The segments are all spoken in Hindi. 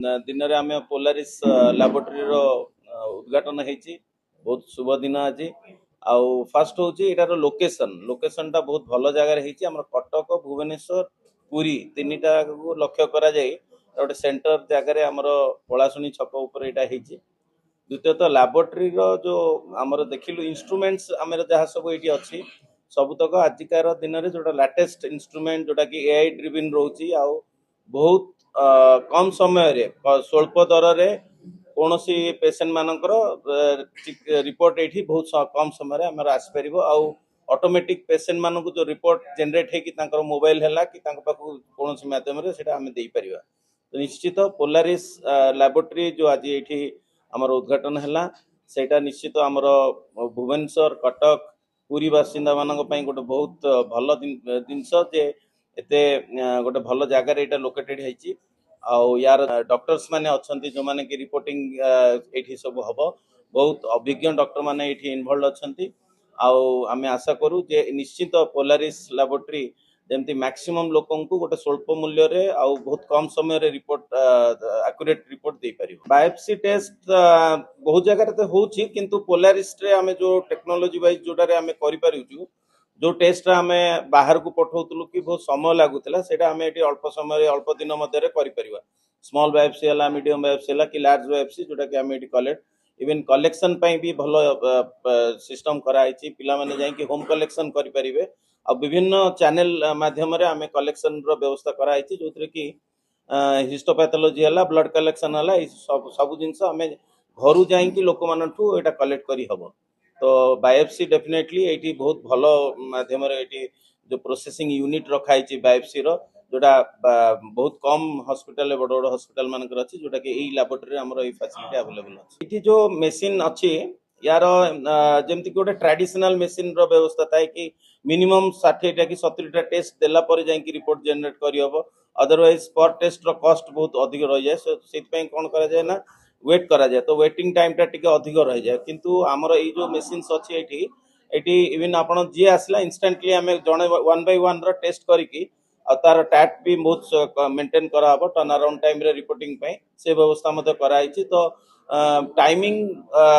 दिन में आम पोलारिस लैबोरेटरी उद्घाटन होती बहुत शुभ दिन आज आउ फास्ट हूँ यार लोकेशन लोकेशन टा बहुत भल जगार कटक भुवनेश्वर पुरी तीन टा को लक्ष्य करा जाए गोटे सेंटर जगार आमर पलाशुनी छक उपर यहाँ द्वितीयतः लैबोरेटरी जो आमर देखिलु इंस्ट्रूमेंट्स आम जहाँ सब ये अच्छी सबुतक आजिकार दिन में जोटा लाटेस्ट इंस्ट्रूमेंट जोटा कि एआई ड्रिविन रोची आउ बहुत कम समय रे स्वल्प दर रे कौन सी पेसेंट मानकर रिपोर्ट ये बहुत कम समय आम आसपर आउ ऑटोमेटिक पेसेंट मान जो रिपोर्ट जनरेट हो मोबाइल है कि कौन माध्यम आम दे पार तो निश्चित पोलारिस लैबोरेटरी जो आज ये आमर उद्घाटन है सेटा निश्चित आमर भुवनेश्वर कटक पुरी बासिंदा मान गोटे बहुत भल जिनस जे एते गोटे भल जगार यहाँ लोकेटेड है आउ यार डॉक्टर्स माने अच्छी जो माने कि रिपोर्टिंग ये सब हम बहुत अभिज्ञ डॉक्टर माने ये इनवॉल्व अच्छी आउ आम आशा करूँ जे निश्चित पोलारिस लैबोरेटरी जमती मैक्सिमम लोकन को गोटे स्वल्प मूल्य रे आउ बहुत कम समय रे रिपोर्ट एक्यूरेट रिपोर्ट दे पारिबो बायोप्सी टेस्ट बहुत जगह तो होची किंतु पोलारिस रे आमे जो टेक्नोलॉजी वाइज जोटा रे आमे करि पारिछु जो टेस्ट आम बाहर को पठाऊलु कि बहुत समय लगुला से अल्प समय अल्प दिन मध्य कर स्मॉल बायोप्सी है मीडियम बायोप्सी है कि लार्ज बायोप्सी जोटा कि आम कलेक्ट इवन कलेक्शन भी भल सिस्टम कराई पिला जाकि होम कलेक्शन करें आ विभिन्न चैनल माध्यम आम कलेक्शन व्यवस्था कराई जो कि हिस्टोपैथोलॉजी है ब्लड कलेक्शन है सब जिनस आम घर जाकि लोक मानू यहाँ कलेक्ट कर हम तो बायोप्सी डेफिनेटली ये बहुत भल माध्यम जो प्रोसेसिंग यूनिट रखाई बायोप्सी जोटा बहुत कम हॉस्पिटल बड़ बड़ हॉस्पिटल मानकर अच्छी जोटा कि यही लैबोरेटरी आमर ये फैसिलिटी अवेलेबल अच्छी ये जो मेसीन अच्छी यार जमती गोटे ट्रेडिशनल मेसीन व्यवस्था थाए कि मिनिमम 60टा कि 70टा टेस्ट देला पर जाकि रिपोर्ट जनरेट करहब अदरवाइज पर टेस्ट रो कॉस्ट बहुत अधिक रही जाए से कौन करा जाए ना वेट करा जाए तो वेटिंग टाइम टा टिके अधिक रही जाए किंतु आमर ये जो मेसीन्स अच्छी ये इवन आप जी आसला इंस्टांटली आम जड़े 1 by 1 टेस्ट करके तार टैट भी बहुत मेंटेन कराब टर्न अराउंड टाइम रे रिपोर्टिंग से व्यवस्था कराई तो टाइमिंग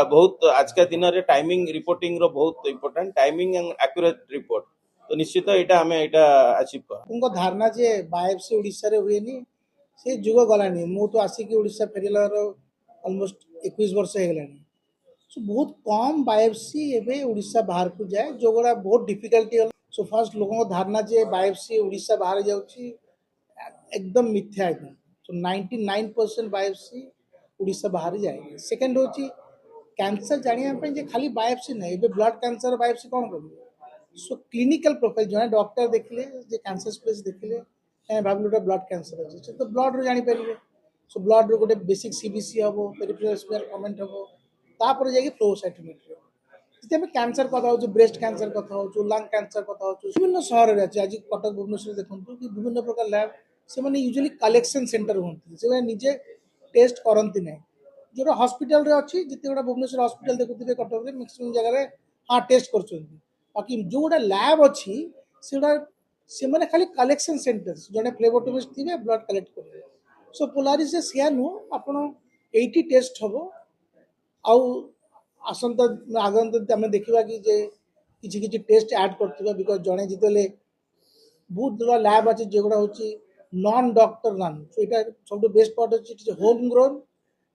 बहुत आज के दिन रे टाइमिंग रिपोर्टिंग रो बहुत important timing and accurate report तो निश्चित एटा हमें एटा अचीव कर उनको धारणा जे बायोप्सी ओडिसा रे हुएनी से जुग गलानी मु तो आसिक ओडिसा फेरिलार ऑलमोस्ट 21 वर्ष हो गलानी सो बहुत कम बायोप्सी एबे ओडिसा बाहर को जाए जो गोड़ा बहुत डिफिकल्टी सो फर्स्ट लोगों को धारणा जे बायोप्सी ओडिसा बाहर जाउची एकदम मिथ्या एकदम सो 99% बायोप्सी ओडिसा बाहर जाए सेकंड होची कैंसर जानिया पे जे खाली बायोप्सी नहीं एबे ब्लड कैंसर बायोप्सी कौन करबे सो क्लिनिकल प्रोफाइल जो डॉक्टर देखले जे कैंसर स्पेस देखले भाविले ब्लड कैंसर अच्छे तो ब्लड रो जानी पारे सो ब्लड रो गोटे बेसिक सीबीसी हम पेरिफेरल स्मेयर कमेंट हम तापर जाके फ्लो साइटोमेट्री जैसे आम कैंसर कथा हो ब्रेस्ट कैंसर कथा हो लंग कैंसर कथा हो विभिन्न सहर में अच्छे आज कटक भुवनेश्वर देखो कि विभिन्न प्रकार लैब से यूजुअली कलेक्शन सेंटर होती से निजे टेस्ट करती ना जो हॉस्पिटल रे अच्छी जिते गोटा भुवनेश्वर हॉस्पिटल देखुए कटक में मैक्सिमम जगह हाँ टेस्ट कर बाकी जो गोटा लैब अच्छी से मैंने खाली कलेक्शन सेंटर जड़े फ्लेबोटोमिस्ट थे ब्लड कलेक्ट करेंगे सो पोलारिस से नुह आप 80 टेस्ट हम आसंता आगंत आम देखा कि किसी टेस्ट ऐड कर बिकज जड़े जिते बहुत गुड़ा लैब अच्छे जोगुड़ा हूँ नॉन डॉक्टर नाम सो यहाँ सब बेस्ट पार्ट अच्छे होम ग्रोन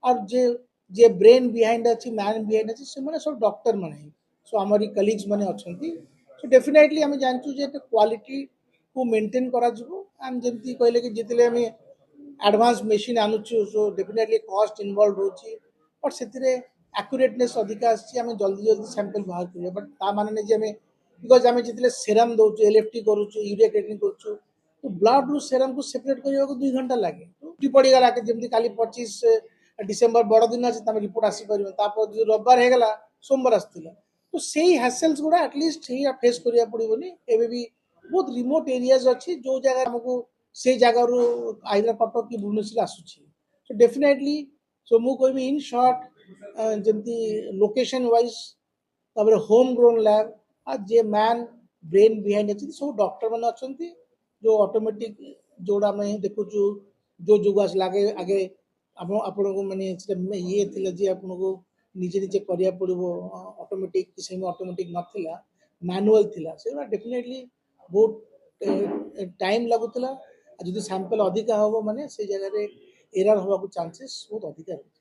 और जे ब्रेन बिहाइंड अच्छी मैन बिहाइंड अच्छी से सब डॉक्टर मैंने सो आमरी कलिग्स मैंने अच्छा सो डेफिनेटली आम जानचु क्वालिटी को मेंटेन करा आम जमी कहले कि जितने आम एडवांस मशीन आनुचु सो डेफिनेटली कॉस्ट इनवॉल्व होची बट से एक्यूरेटनेस अधिका आम जल्दी जल्दी सैंपल बाहर करिए बट ता माने नहीं आम बिकज आम जितने सेरम दौचु एलएफटी करुचु यूरिया क्रिएटिन करुचु तो ब्लड रु सेरम को सेपरेट करने को 2 घंटा लगे तो पड़गला जमी काली 25 डिसेम्बर बड़ दिन अच्छे तुम रिपोर्ट आसीपर जो रविवार होगला सोमवार आसला तो से हासेल्स गुड़ा एटलिस्ट फेस करा पड़ोनी एवं भी बहुत रिमोट एरियाज अच्छी जो जगह आमको से जगार आईला कटक कि भुवनेश्वर आसूची सो डेफिनेटली सो मु कहबी इन शॉर्ट जमती लोकेशन वाइज तब होम ग्रोन लैब आ जे मैन ब्रेन बिहाइंड अच्छे सब डॉक्टर मैंने अच्छा जो ऑटोमेटिक जोड़ा आम देखुचु जो जुग आसला आगे आगे ଆପଣଙ୍କୁ ମାନେ ସେଟା ଇଏ ଥିଲା ଯେ ଆପଣଙ୍କୁ ନିଜେ ନିଜେ କରିବାକୁ ପଡ଼ିବ ଅଟୋମେଟିକ୍ ସେମି ଅଟୋମେଟିକ୍ ନଥିଲା ମ୍ୟାନୁଆଲ୍ ଥିଲା ସେଗୁଡ଼ା ଡେଫିନେଟଲି ବହୁତ ଟାଇମ୍ ଲାଗୁଥିଲା ଆଉ ଯଦି ସାମ୍ପଲ୍ ଅଧିକା ହେବ ମାନେ ସେଇ ଜାଗାରେ ଏରର୍ ହେବାକୁ ଚାନ୍ସେସ୍ ବହୁତ ଅଧିକା ରହୁଛି।